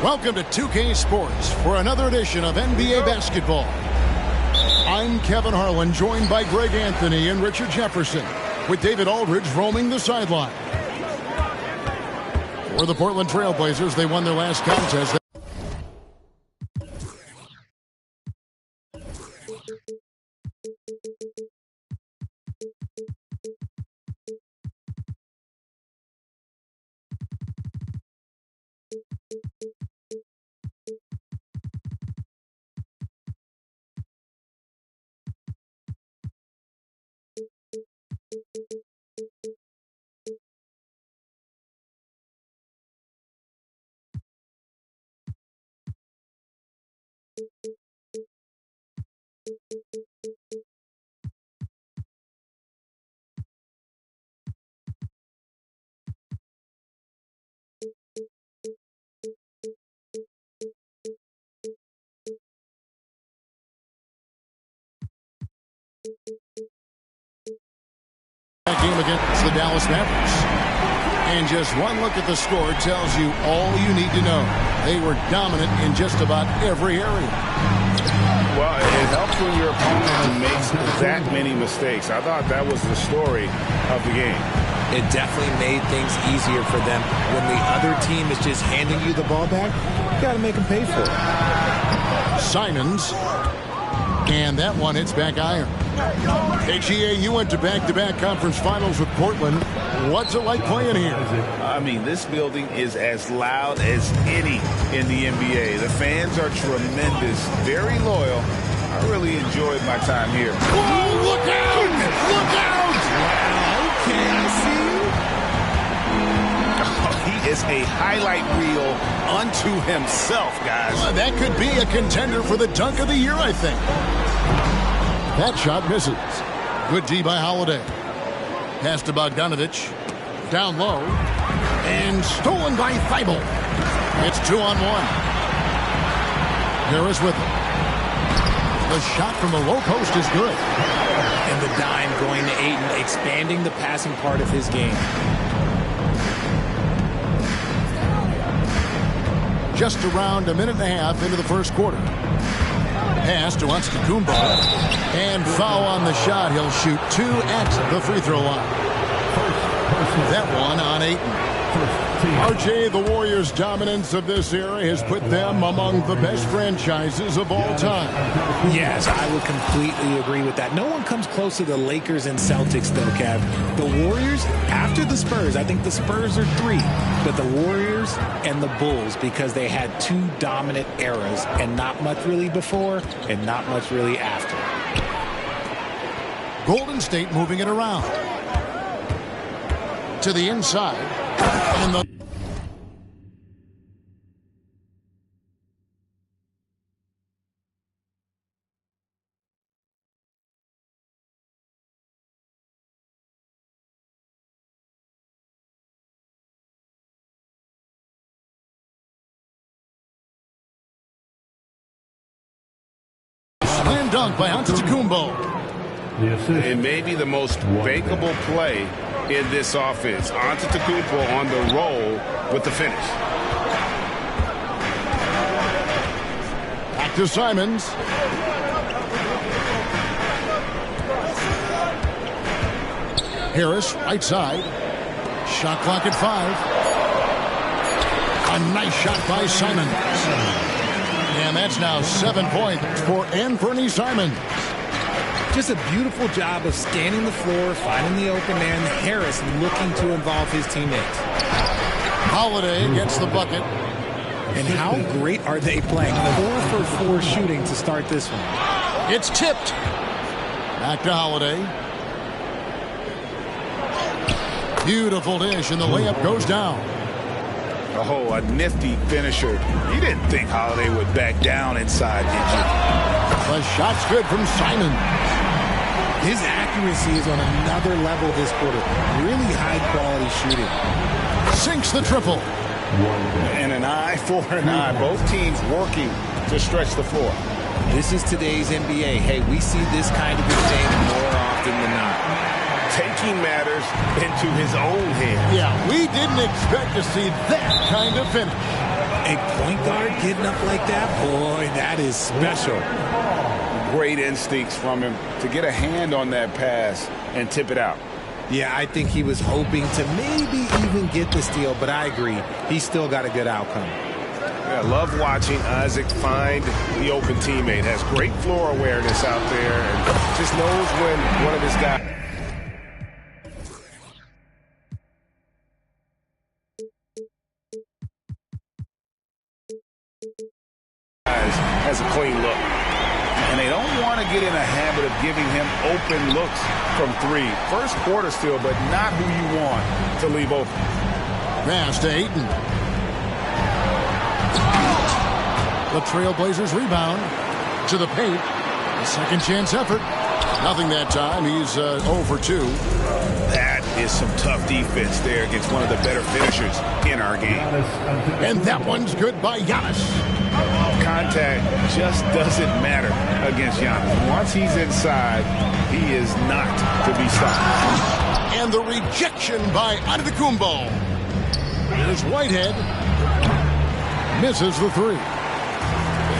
Welcome to 2K Sports for another edition of NBA basketball. I'm Kevin Harlan, joined by Greg Anthony and Richard Jefferson, with David Aldridge roaming the sideline. For the Portland Trail Blazers, they won their last contest. That game against the Dallas Mavericks. And just one look at the score tells you all you need to know. They were dominant in just about every area. Well, it helps when your opponent makes that many mistakes. I thought that was the story of the game. It definitely made things easier for them. When the other team is just handing you the ball back, you got to make them pay for it. Simons. And that one hits back iron. HEA, you went to back-to-back conference finals with Portland. What's it like playing here? I mean, this building is as loud as any in the NBA. The fans are tremendous, very loyal. I really enjoyed my time here. Whoa, look out! Look out! Okay, I see you. He is a highlight reel unto himself, guys. That could be a contender for the dunk of the year, I think. That shot misses. Good D by Holiday. Pass to Bogdanovich. Down low. And stolen by Thibault. It's 2-on-1. Harris with it. The shot from the low post is good. And the dime going to Ayton, expanding the passing part of his game. Just around a minute and a half into the first quarter. Pass to Antetokounmpo. And foul on the shot. He'll shoot 2 at the free throw line. That one on Ayton. RJ, the Warriors' dominance of this era has put them among the best franchises of all time. Yes, I would completely agree with that. No one comes close to the Lakers and Celtics, though, Kev. The Warriors, after the Spurs, I think the Spurs are 3, but the Warriors and the Bulls, because they had 2 dominant eras and not much really before and not much really after. Golden State moving it around. To the inside. And the slam dunk by Antetokounmpo. It may be the most bankable play in this offense. Antetokounmpo on the roll with the finish. Back to Simons. Harris, right side. Shot clock at 5. A nice shot by Simons. And that's now 7 points for Anthony Simons. Just a beautiful job of scanning the floor, finding the open man. Harris looking to involve his teammates. Holiday gets the bucket. And how great are they playing? 4 for 4 shooting to start this one. It's tipped. Back to Holiday. Beautiful dish, and the layup goes down. Oh, a nifty finisher. You didn't think Holiday would back down inside, did you? The shot's good from Simon. His accuracy is on another level this quarter. Really high-quality shooting. Sinks the triple. And an eye for an eye. Both teams working to stretch the floor. This is today's NBA. Hey, we see this kind of game more often than not. Taking matters into his own hands. Yeah, we didn't expect to see that kind of finish. A point guard getting up like that, boy, that is special. Great instincts from him to get a hand on that pass and tip it out. Yeah, I think he was hoping to maybe even get the steal, but I agree. He still got a good outcome. Yeah, love watching Isaac find the open teammate. Has great floor awareness out there and just knows when one of his guys has a clean look. And they don't want to get in a habit of giving him open looks from three. First quarter still, but not who you want to leave open. Pass to Ayton. The Trailblazers rebound to the paint. A second chance effort. Nothing that time. He's 0 for 2. That is some tough defense there against one of the better finishers in our game. And that one's good by Giannis. Contact just doesn't matter against Giannis. Once he's inside, he is not to be stopped. And the rejection by Antetokounmpo. Here's Whitehead. Misses the three.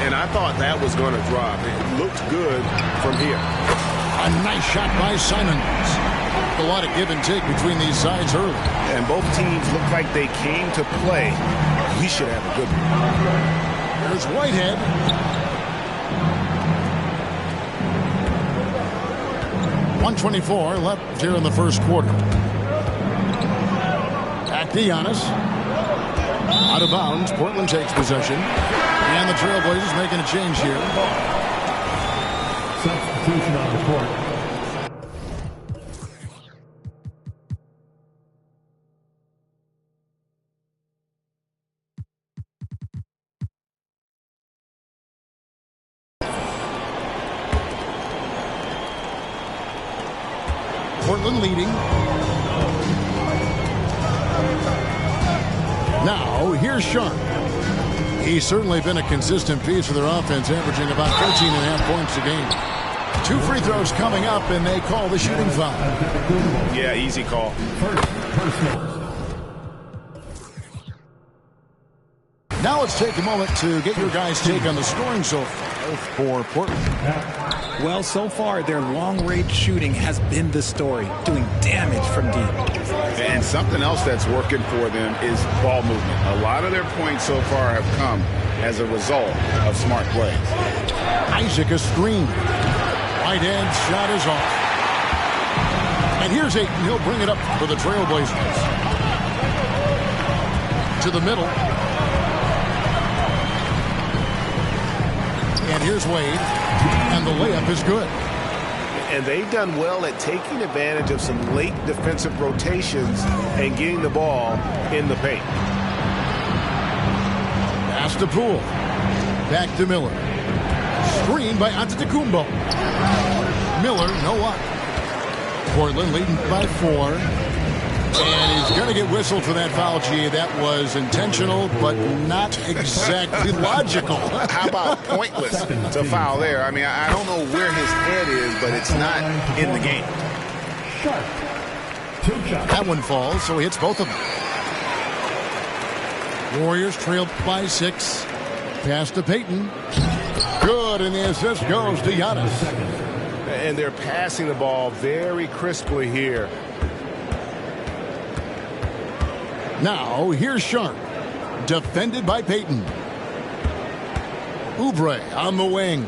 and I thought that was going to drop. It looked good from here. A nice shot by Simons. A lot of give and take between these sides early. And both teams look like they came to play. We should have a good one. There's Whitehead. .124 left here in the first quarter. Back to Giannis. Out of bounds. Portland takes possession. And the Trailblazers making a change here. Substitution on the court. Portland leading. Now, here's Sharp. He's certainly been a consistent piece of their offense, averaging about 13.5 points a game. 2 free throws coming up, and they call the shooting foul. Yeah, easy call. Now let's take a moment to get your guys' take on the scoring so far for Portland. Well, so far, their long-range shooting has been the story, doing damage from deep. And something else that's working for them is ball movement. A lot of their points so far have come as a result of smart play. Isaac a screen. Whitehead shot is off. And here's Ayton. He'll bring it up for the Trailblazers. To the middle. And here's Wade. And the layup is good. And they've done well at taking advantage of some late defensive rotations and getting the ball in the paint. Pass to Poole. Back to Miller. Screen by Antetokounmpo. Miller, no luck. Portland leading by 4. And he's going to get whistled for that foul, G. That was intentional, but not exactly logical. How about pointless to foul there? I mean, I don't know where his head is, but it's not in the game. That one falls, so he hits both of them. Warriors trail by 6. Pass to Payton. Good, and the assist goes to Giannis. And they're passing the ball very crisply here. Now, here's Sharp. Defended by Payton. Oubre on the wing.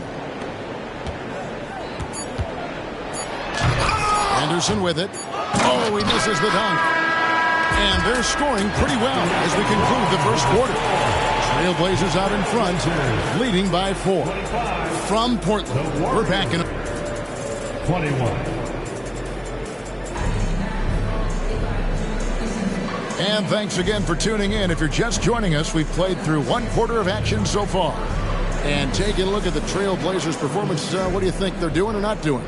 Anderson with it. Oh, he misses the dunk. And they're scoring pretty well as we conclude the first quarter. Trailblazers out in front, leading by 4. From Portland, we're back in 21. And thanks again for tuning in. If you're just joining us, we've played through 1 quarter of action so far. And taking a look at the Trailblazers' performance, what do you think they're doing or not doing?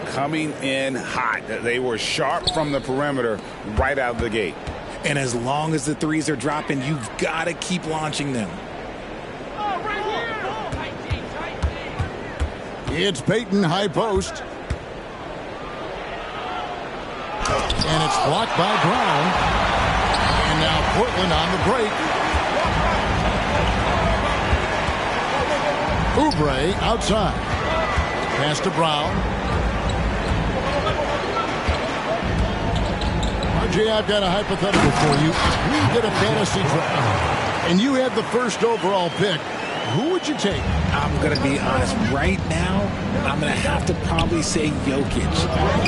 Coming in hot. They were sharp from the perimeter right out of the gate. And as long as the threes are dropping, you've got to keep launching them. It's Payton, high post. And it's blocked by Brown. And now Portland on the break. Oubre outside. Pass to Brown. RJ, I've got a hypothetical for you. If we did a fantasy draft and you had the first overall pick, who would you take? I'm going to be honest. Right now, I'm going to have to probably say Jokic,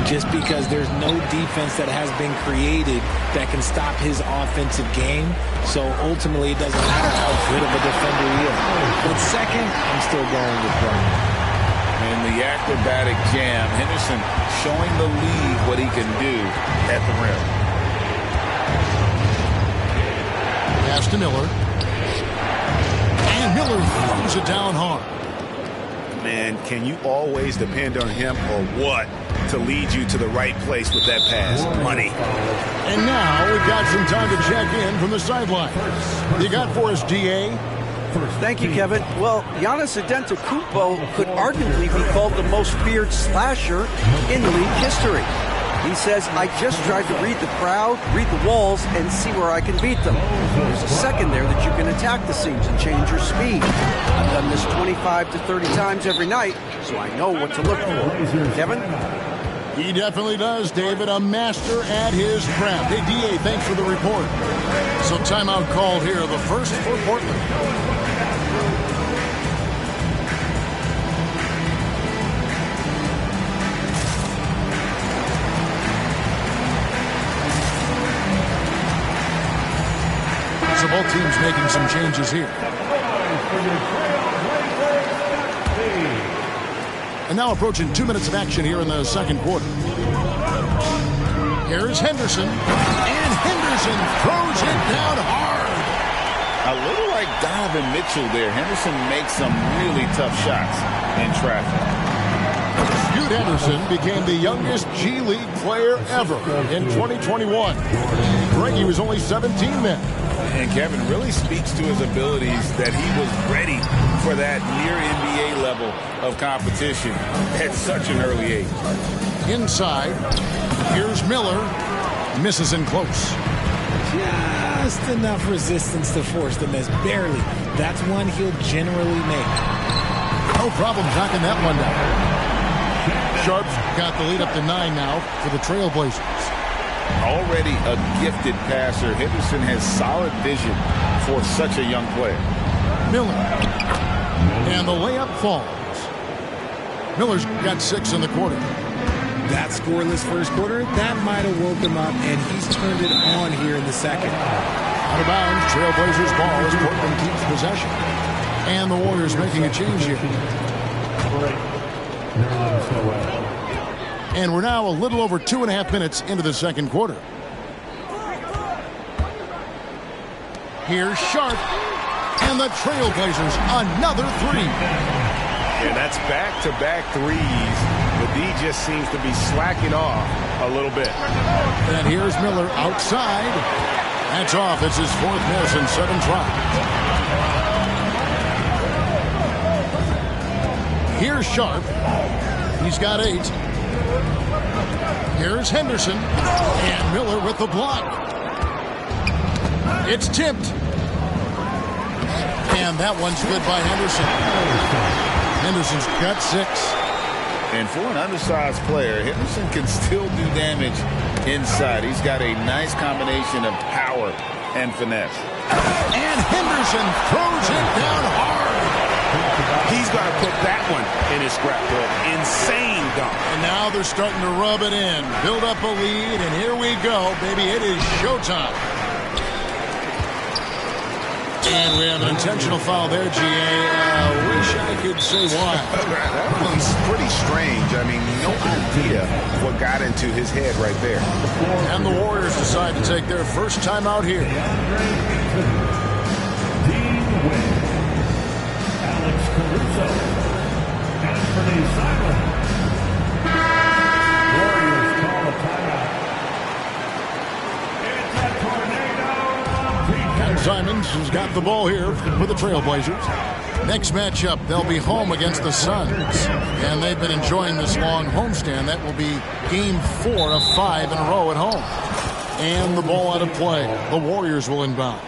just because there's no defense that has been created that can stop his offensive game. So ultimately, it doesn't matter how good of a defender he is. But second, I'm still going with Brown. In the acrobatic jam, Henderson showing the league what he can do at the rim. Pass to Miller. And Miller throws it down hard. Man, can you always depend on him or what to lead you to the right place with that pass? Money. And now we've got some time to check in from the sideline. You got for us, DA? Thank you, Kevin. Well, Giannis Antetokounmpo could arguably be called the most feared slasher in league history. He says, I just tried to read the crowd, read the walls, and see where I can beat them. There's a second there that you can attack the seams and change your speed. I've done this 25 to 30 times every night, so I know what to look for. Kevin? He definitely does, David. A master at his craft. Hey, DA, thanks for the report. So timeout called here, the first for Portland. So both teams making some changes here. And now approaching 2 minutes of action here in the second quarter. Here's Henderson. And Henderson throws it down hard. A little like Donovan Mitchell there. Henderson makes some really tough shots in traffic. Scoot Henderson became the youngest G League player ever in 2021. Greg, he was only 17 then. And Kevin really speaks to his abilities that he was ready for that near NBA level of competition at such an early age. Inside, here's Miller. Misses in close. Just enough resistance to force the miss. Barely. That's one he'll generally make. No problem knocking that one down. Sharp's got the lead up to 9 now for the Trailblazers. Already a gifted passer, Henderson has solid vision for such a young player. Miller. And the layup falls. Miller's got 6 in the quarter. That scoreless first quarter, that might have woke him up, and he's turned it on here in the second. Out of bounds, Trailblazers ball as Portland keeps possession. And the Warriors making a change here. And we're now a little over 2.5 minutes into the second quarter. Here's Sharp. And the Trailblazers, another 3. And that's back-to-back threes. The D just seems to be slacking off a little bit. And here's Miller outside. That's off. It's his 4th miss in 7 tries. Here's Sharp. He's got 8. Here's Henderson. And Miller with the block. It's tipped. And that one's good by Henderson. Henderson's got 6. And for an undersized player, Henderson can still do damage inside. He's got a nice combination of power and finesse. And Henderson throws it down hard. He's got to put that one in his scrapbook. Insane dunk. And now they're starting to rub it in. Build up a lead, and here we go, baby. It is showtime. And we have an intentional foul there, GA. Wish I could say why. That one's pretty strange. I mean, no idea what got into his head right there. And the Warriors decide to take their first time out here. Alex Caruso. Anthony Simon. Warriors call a timeout. It's a tornado. And Simons has got the ball here for the Trailblazers. Next matchup, they'll be home against the Suns. And they've been enjoying this long homestand. That will be game 4 of 5 in a row at home. And the ball out of play. The Warriors will inbound.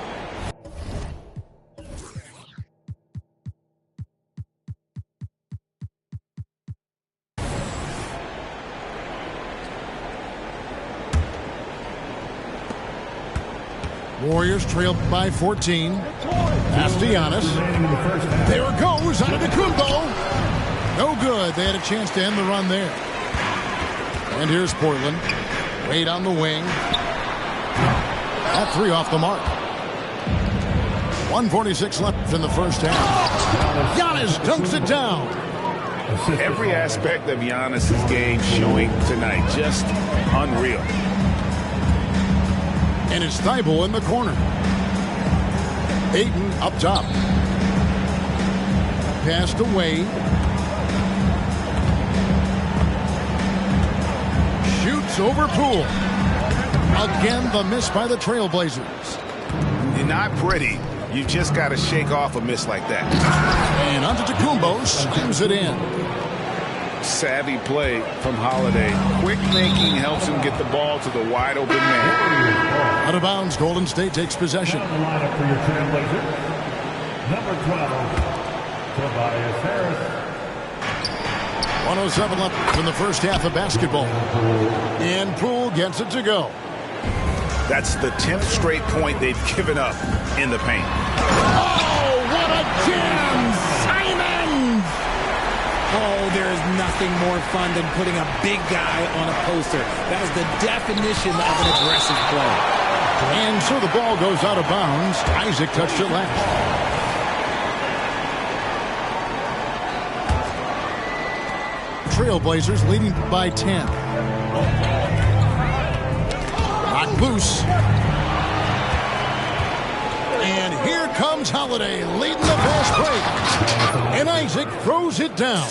Warriors trailed by 14. Pass to Giannis. There it goes. Antetokounmpo. No good. They had a chance to end the run there. And here's Portland. Wade on the wing. That three off the mark. 1:46 left in the first half. Giannis dunks it down. Every aspect of Giannis' game showing tonight. Just unreal. And it's Thibault in the corner. Ayton up top. Passed away. Shoots over Poole. Again, the miss by the Trailblazers. You're not pretty. You just got to shake off a miss like that. And Antetokounmpo slams it in. Savvy play from Holiday. Quick thinking helps him get the ball to the wide open man. Out of bounds, Golden State takes possession. The lineup for your Trailblazers. Number 12, Tobias Harris. 1:07 left in the first half of basketball. And Poole gets it to go. That's the 10th straight point they've given up in the paint. Oh, what a jam! Simons! Oh, there is nothing more fun than putting a big guy on a poster. That is the definition of an aggressive play. And so the ball goes out of bounds. Isaac touched it last. Trailblazers leading by 10. Knocked loose. And here comes Holiday leading the fast break. And Isaac throws it down.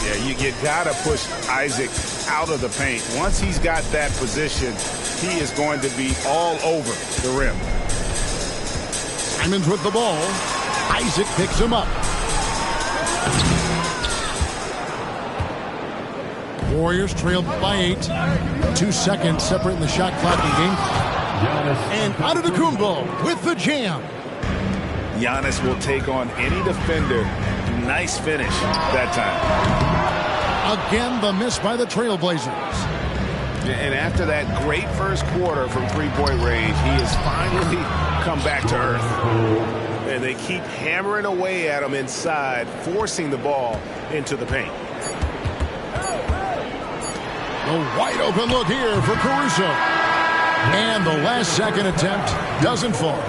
Yeah, you gotta push Isaac out of the paint. Once he's got that position, he is going to be all over the rim. Simons with the ball. Isaac picks him up. Warriors trailed by 8. 2 seconds separating the shot clock and game clock. And Antetokounmpo with the jam. Giannis will take on any defender. Nice finish that time. Again, the miss by the Trailblazers. And after that great first quarter from three-point range, he has finally come back to earth. And they keep hammering away at him inside, forcing the ball into the paint. A wide open look here for Caruso. And the last second attempt doesn't fall.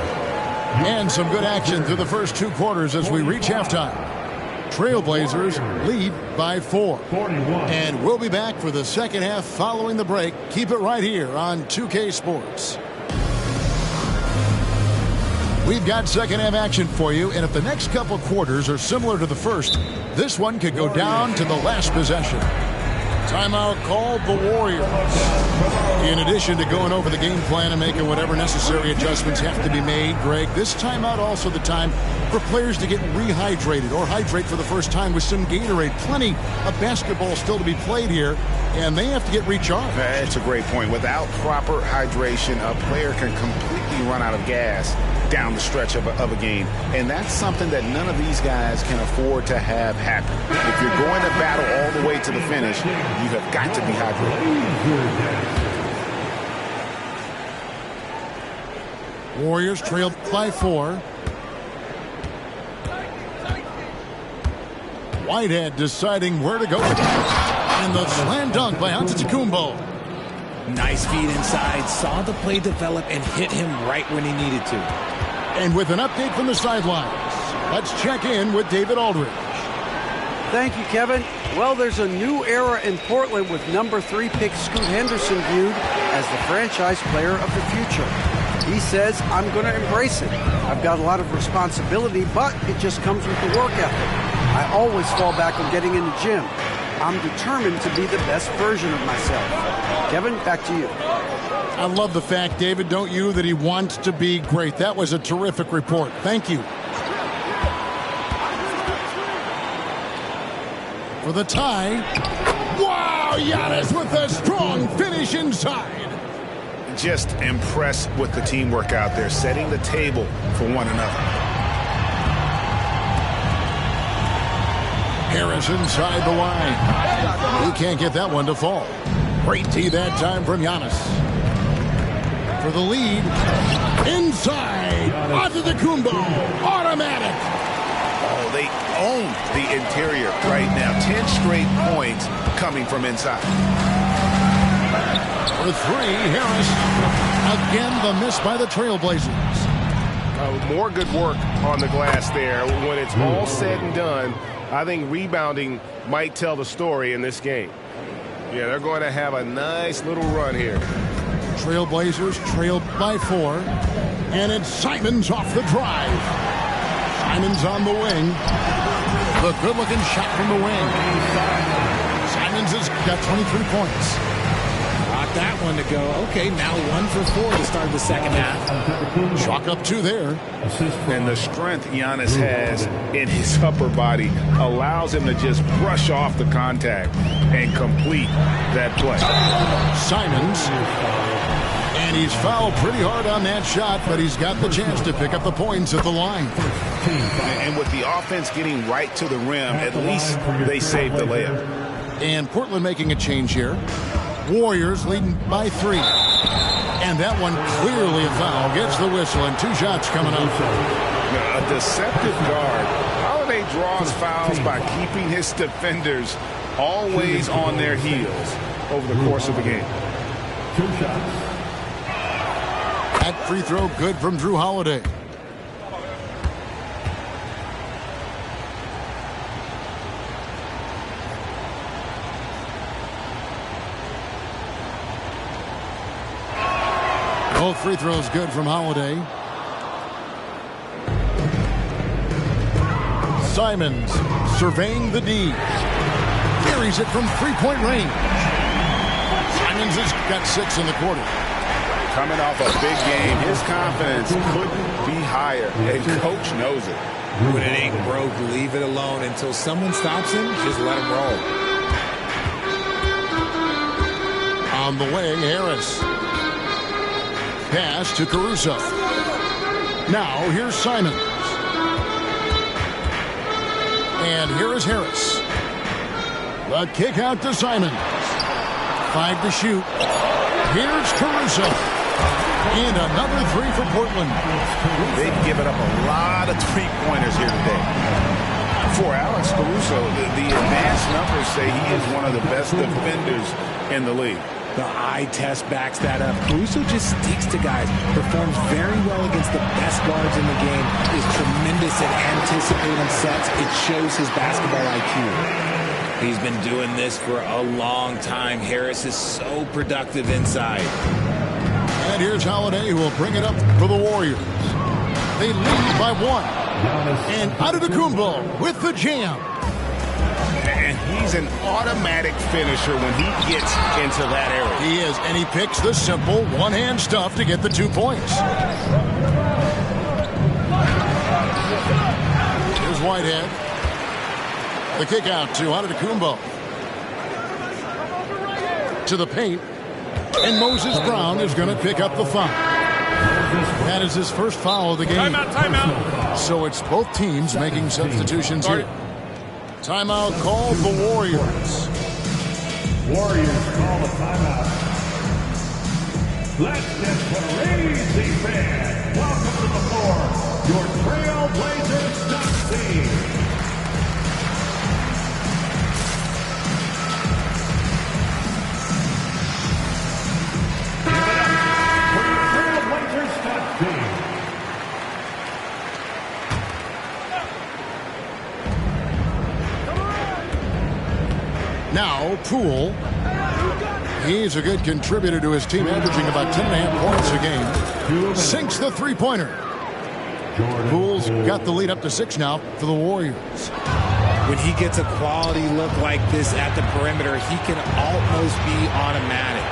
And some good action through the first 2 quarters as we reach halftime. Trailblazers lead by 4. 41. And we'll be back for the second half following the break. Keep it right here on 2K Sports. We've got second half action for you, and if the next couple quarters are similar to the first, this one could go down to the last possession. Timeout called the Warriors. In addition to going over the game plan and making whatever necessary adjustments have to be made, Greg, this timeout also the time for players to get rehydrated or hydrate for the first time with some Gatorade. Plenty of basketball still to be played here, and they have to get recharged. That's a great point. Without proper hydration, a player can completely run out of gas down the stretch of a game. And that's something that none of these guys can afford to have happen. If you're going to battle all the way to the finish, you have got to be hydrated. Warriors trailed by 4. Whitehead deciding where to go. And the slam dunk by Antetokounmpo. Nice feed inside, saw the play develop and hit him right when he needed to. And with an update from the sidelines, let's check in with David Aldridge. Thank you, Kevin. Well, there's a new era in Portland with number 3 pick Scoot Henderson viewed as the franchise player of the future. He says, I'm going to embrace it. I've got a lot of responsibility, but it just comes with the work ethic. I always fall back on getting in the gym. I'm determined to be the best version of myself. Kevin, back to you. I love the fact, David, don't you, that he wants to be great. That was a terrific report. Thank you. For the tie. Wow, Giannis with a strong finish inside. Just impressed with the teamwork out there, setting the table for one another. Harris inside the line. He can't get that one to fall. Great tee that time from Giannis. for the lead. Inside. Onto the Kumbo. Automatic. Oh, they own the interior right now. 10 straight points coming from inside. For three, Harris. Again, the miss by the Trailblazers. More good work on the glass there. When it's all said and done, I think rebounding might tell the story in this game. Yeah, they're going to have a nice little run here. Trailblazers trailed by 4. And it's Simons off the drive. Simons on the wing. The good-looking shot from the wing. Simons has got 23 points. Got that one to go. Okay, now 1 for 4 to start the second half. Chalk up 2 there. And the strength Giannis has in his upper body allows him to just brush off the contact and complete that play. Simons. And he's fouled pretty hard on that shot, but he's got the chance to pick up the points at the line. And with the offense getting right to the rim, at least they saved the layup. And Portland making a change here. Warriors leading by 3. And that one clearly a foul. Gets the whistle and 2 shots coming up. A deceptive guard. Holiday draws fouls by keeping his defenders always on their heels over the course of the game. 2 shots. That free throw good from Drew Holiday. Both free throws good from Holiday. Simons surveying the D. Carries it from three-point range. Simons has got 6 in the quarter. Coming off a big game, his confidence couldn't be higher, and coach knows it. When it ain't broke, leave it alone until someone stops him. Just let him roll. On the wing, Harris. Pass to Caruso. Now here's Simons. And here is Harris. The kick out to Simons. 5 to shoot. Here's Caruso. And another 3 for Portland. They've given up a lot of three-pointers here today. For Alex Caruso, the advanced numbers say he is one of the best defenders in the league. The eye test backs that up. Caruso just sticks to guys, performs very well against the best guards in the game, is tremendous at anticipating sets. It shows his basketball IQ. He's been doing this for a long time. Harris is so productive inside. And here's Holiday, who will bring it up for the Warriors. They lead by 1. And Antetokounmpo with the jam. And he's an automatic finisher when he gets into that area. He is, and he picks the simple one-hand stuff to get the 2 points. Here's Whitehead. The kick out to Antetokounmpo. To the paint. And Moses Brown is going to pick up the foul. That is his first foul of the game. Timeout. So it's both teams making substitutions here. Timeout called the Warriors. Warriors call a timeout. Let's get crazy, fans. Welcome to the floor, your Trailblazers dunk team. Give it up for your Trailblazers dunk team. Now, Poole. He's a good contributor to his team, averaging about 10.5 points a game. Sinks the three-pointer. Poole's got the lead up to 6 now for the Warriors. When he gets a quality look like this at the perimeter, he can almost be automatic.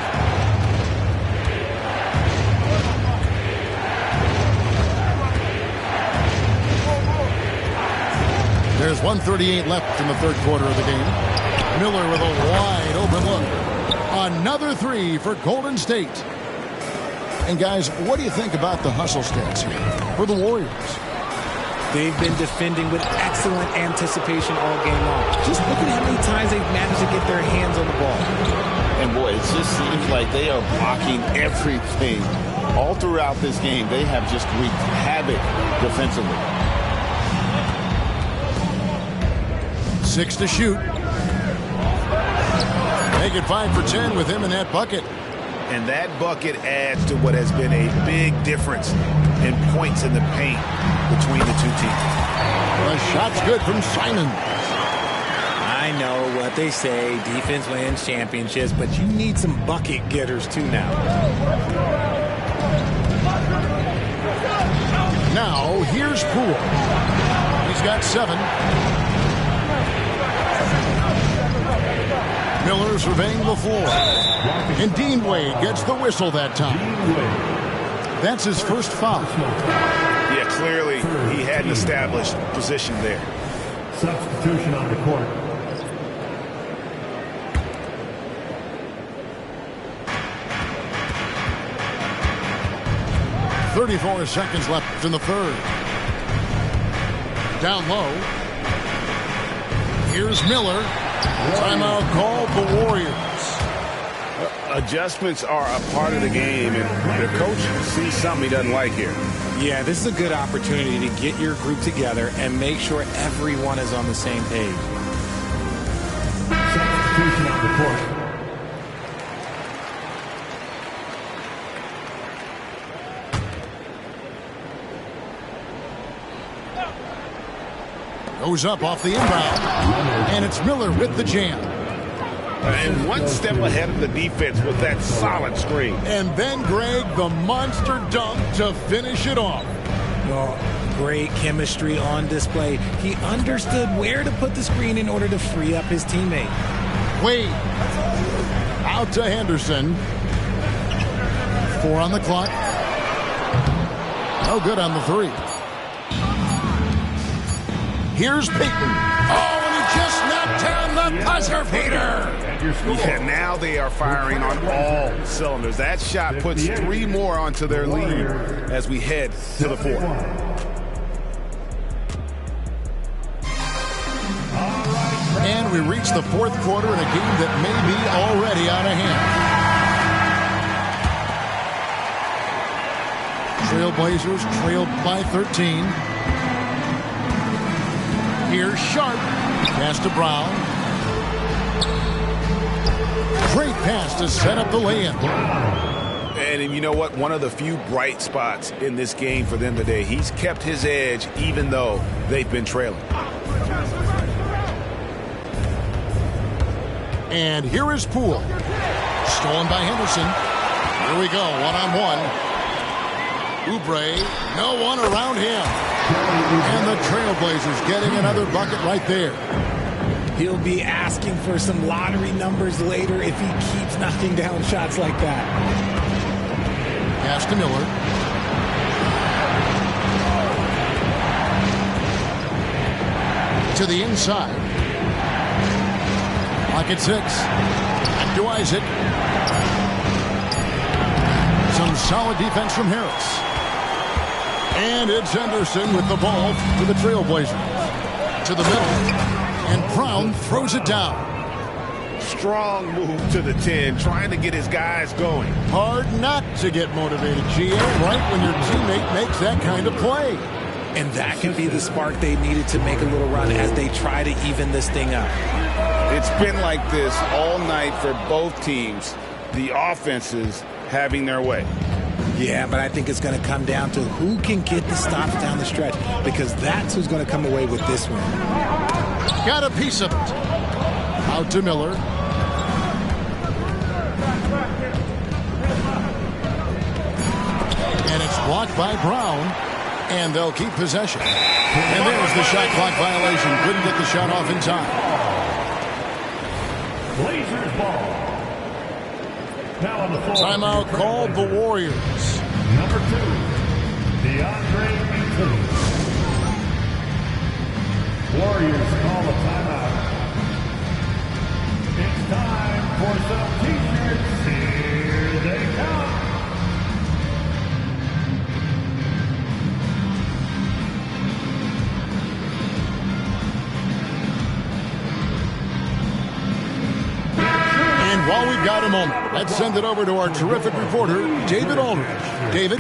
There's 1:38 left in the third quarter of the game. Miller with a wide open look. Another 3 for Golden State. And guys, what do you think about the hustle stats here for the Warriors? They've been defending with excellent anticipation all game long. Just look at how many times they've managed to get their hands on the ball. And boy, it just seems like they are blocking everything All throughout this game, they have just wreaked havoc defensively. 6 to shoot. Make it 5 for 10 with him in that bucket. And that bucket adds to what has been a big difference in points in the paint between the two teams. The shot's good from Simon. I know what they say, defense wins championships, but you need some bucket getters too now. Now, here's Poole. He's got 7. Miller surveying the floor. And Dean Wade gets the whistle that time. That's his first foul. Yeah, clearly he had an established position there. Substitution on the court. .34 seconds left in the third. Down low. Here's Miller. Timeout called the Warriors. Adjustments are a part of the game, and the coach sees something he doesn't like here. Yeah, this is a good opportunity to get your group together and make sure everyone is on the same page. Substitution on the court. Goes up off the inbound, and it's Miller with the jam. And one step ahead of the defense with that solid screen. And then, Greg, the monster dunk to finish it off. Well, great chemistry on display. He understood where to put the screen in order to free up his teammate. Wade out to Henderson. 4 on the clock. No good on the 3. Here's Payton. Oh, and he just knocked down the buzzer beater. Yeah, now they are firing on all cylinders. That shot puts 3 more onto their lead as we head to the 4th. And we reach the 4th quarter in a game that may be already out of hand. Trailblazers trailed by 13. Here's Sharp. Pass to Brown. Great pass to set up the lay-in. And you know what? One of the few bright spots in this game for them today. He's kept his edge even though they've been trailing. And here is Poole. Stolen by Henderson. Here we go, one-on-one. Oubre, no one around him. And the Trailblazers getting another bucket right there. He'll be asking for some lottery numbers later if he keeps knocking down shots like that. Pass to Miller. To the inside. Pocket 6. Back to Isaac. Some solid defense from Harris. And it's Henderson with the ball to the Trailblazers. To the middle. And Brown throws it down. Strong move to the 10, trying to get his guys going. Hard not to get motivated, GA, right when your teammate makes that kind of play. And that can be the spark they needed to make a little run as they try to even this thing up. It's been like this all night for both teams. The offenses having their way. Yeah, but I think it's going to come down to who can get the stops down the stretch, because that's who's going to come away with this one. Got a piece of it. Out to Miller. And it's blocked by Brown. And they'll keep possession. And there's the shot clock violation. Couldn't get the shot off in time. Blazers ball. Now on the floor. Timeout called the Warriors. Number 2, DeAndre Ayton. Warriors call a timeout. It's time for some t-shirts. Here they come. while we've got a moment, let's send it over to our terrific reporter, David Aldridge. David?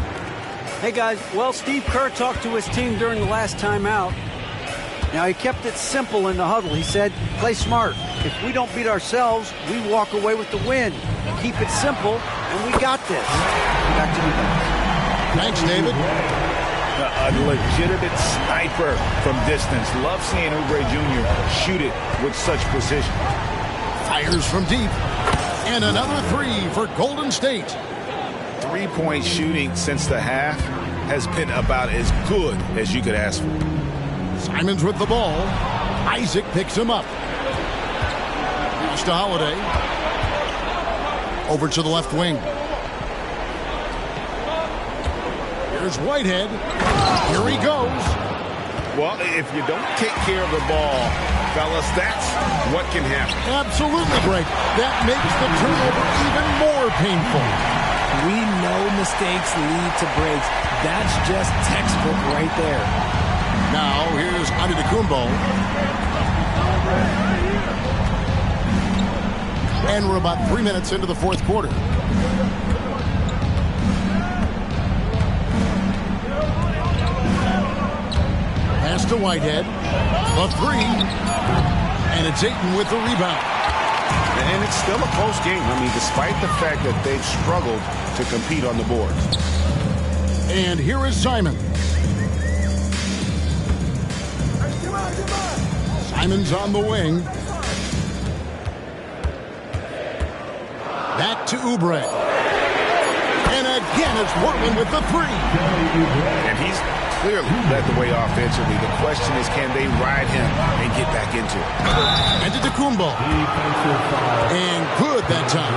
Hey, guys. Well, Steve Kerr talked to his team during the last timeout. Now, he kept it simple in the huddle. He said, play smart. If we don't beat ourselves, we walk away with the win. Keep it simple, and we got this. Back to you guys. Thanks, David. A legitimate sniper from distance. Love seeing Oubre Jr. shoot it with such precision. Fires from deep. And another three for Golden State. Three-point shooting since the half has been about as good as you could ask for. Simons with the ball. Isaac picks him up. Pass to Holiday. Over to the left wing. Here's Whitehead. Here he goes. Well, if you don't take care of the ball, fellas, that's what can happen. Absolutely, Greg. That makes the turnover even more painful. We know mistakes lead to breaks. That's just textbook right there. Now, here's Antetokounmpo. And we're about 3 minutes into the fourth quarter. Pass to Whitehead. A three. And it's Ayton with the rebound. And it's still a close game. I mean, despite the fact that they've struggled to compete on the board. And here is Simon. Simon's on the wing. Back to Oubre. And again, it's Portland with the three. And he's clearly led the way offensively. The question is, can they ride him and get back into it? Antetokounmpo. And good that time.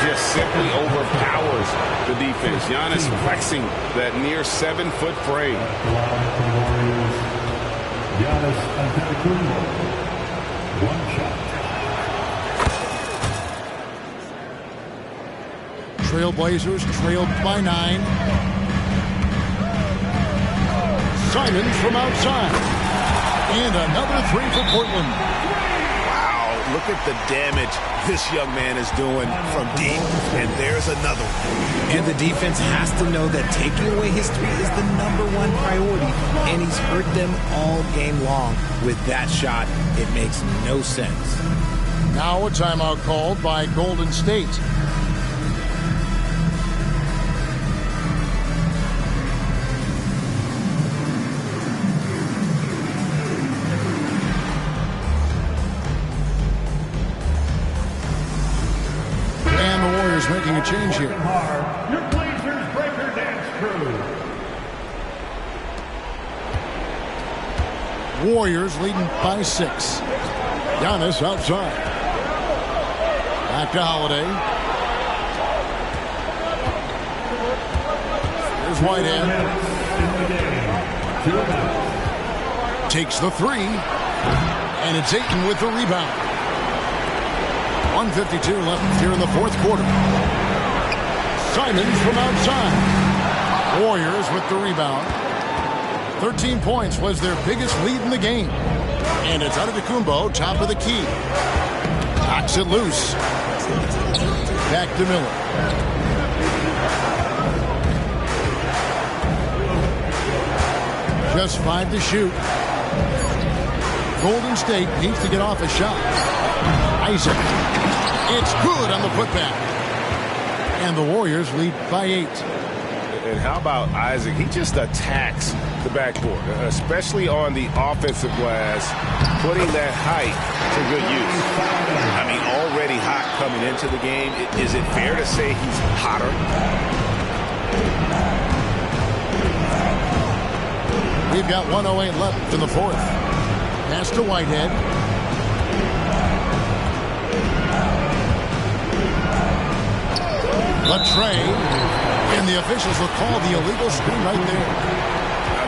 Just simply overpowers the defense. Giannis flexing that near 7-foot frame. Giannis Antetokounmpo. One shot. Trailblazers trailed by 9. Simons from outside. And another three for Portland. Wow, look at the damage this young man is doing from deep. And there's another one. And the defense has to know that taking away his three is the #1 priority. And he's hurt them all game long. With that shot, it makes no sense. Now a timeout called by Golden State. Making a change here. Your Blazers breaker dance crew. Warriors leading by 6. Giannis outside. Back to Holiday. Here's Whitehead. Takes the three. And it's Ayton with the rebound. 1:52 left here in the fourth quarter. Simons from outside. Warriors with the rebound. 13 points was their biggest lead in the game. And it's Antetokounmpo, top of the key. Knocks it loose. Back to Miller. Just 5 to shoot. Golden State needs to get off a shot. Isaac. It's good on the putback. And the Warriors lead by 8. And how about Isaac? He just attacks the backboard, especially on the offensive glass, putting that height to good use. I mean, already hot coming into the game. Is it fair to say he's hotter? We've got 1:08 left in the fourth. Pass to Whitehead. Latrey, and the officials will call the illegal screen right there.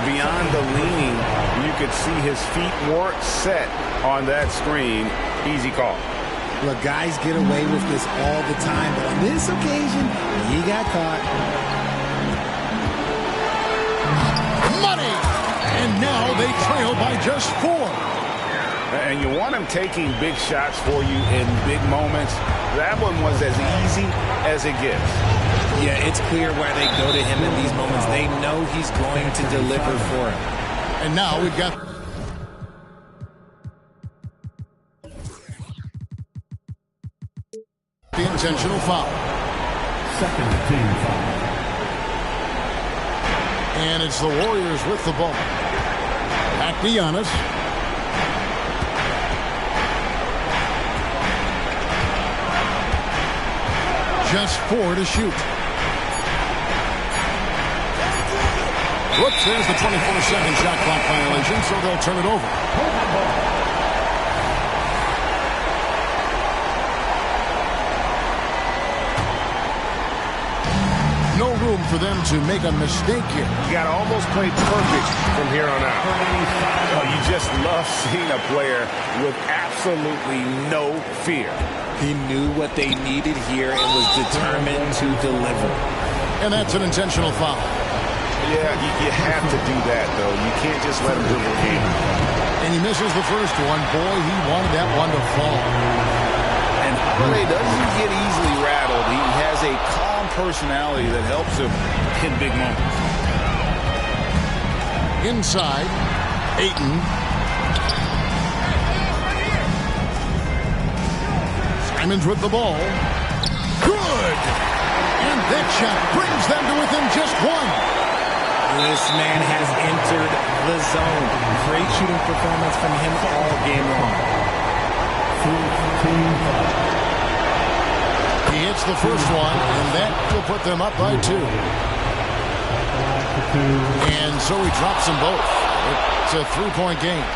Beyond the leaning, you could see his feet weren't set on that screen. Easy call. Look, guys get away with this all the time, but on this occasion, he got caught. Money! And now they trail by just 4. And you want him taking big shots for you in big moments. That one was as easy as it gets. Yeah, it's clear why they go to him in these moments. They know he's going to deliver for him. And now we've got the intentional foul. Second team foul. And it's the Warriors with the ball. Back to Giannis. Just 4 to shoot. Whoops, there's the 24-second shot clock violation, so they'll turn it over. No room for them to make a mistake here. You got to almost play perfect from here on out. Oh, you just love seeing a player with absolutely no fear. He knew what they needed here and was determined to deliver. And that's an intentional foul. Yeah, you have to do that, though. You can't just let him dribble in. And he misses the first one. Boy, he wanted that one to fall. And Holiday doesn't get easily rattled. He has a calm personality that helps him in big moments. Inside, Ayton. Simons with the ball. Good! And that shot brings them to within just one. This man has entered the zone. Great shooting performance from him all game long. He hits the first one, and that will put them up by 2. And so he drops them both. It's a 3-point game.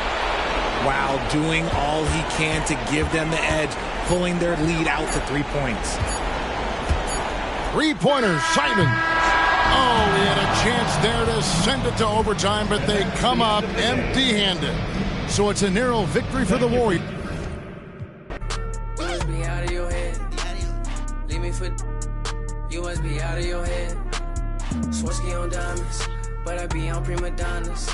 Wow, doing all he can to give them the edge, pulling their lead out to 3 points. 3-pointer, Simon. Oh, he had a chance there to send it to overtime, but they come up empty-handed. So it's a narrow victory for the Warriors. You must be out of your head. Leave me for. You must be out of your head. Swirsky on diamonds, but I be on prima donnas.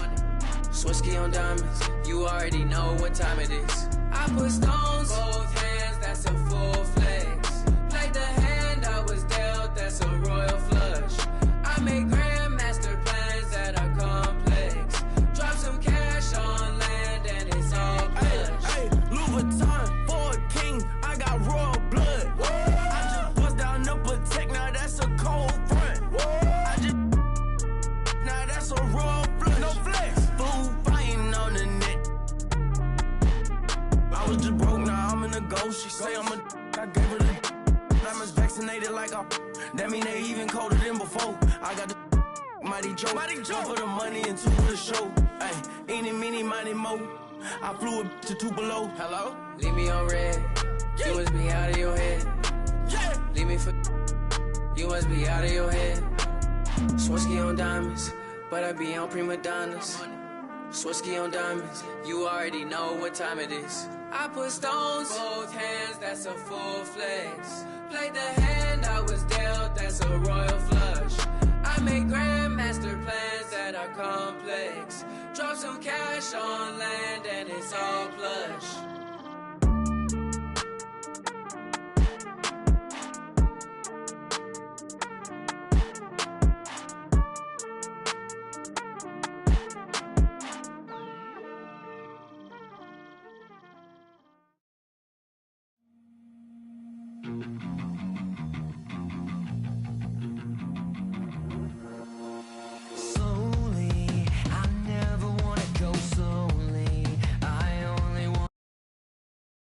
Swirsky on diamonds, you already know what time it is. I put stones, both hands, that's a full flex. Played the hand I was dealt, that's a royal flush. I make grandmaster plans that are complex. Drop some cash on land and it's all plush. Hey, Louis Vuitton for a king, I got royal blood. I just bust down the protect, now that's a cold front. Now that's a raw flush. No flex. Fool fighting on the net. I was just broke, now I'm in a ghost. She say I'm a I gave her the diamonds vaccinated like a that mean they even colder than before. I got the mighty Joe. Put the money into the show. Hey, eeny, meeny, miny, mo. I flew it to Tupelo. Hello? Leave me on red. You must be out of your head. Yeah. Leave me for. You must be out of your head. Swirsky on diamonds, but I be on prima donnas. Swirsky on diamonds, you already know what time it is. I put stones, both hands, that's a full flex. Played the hand I was dealt, that's a royal flush. I make grandmaster plans that are complex. Drop some cash on land and it's all plush.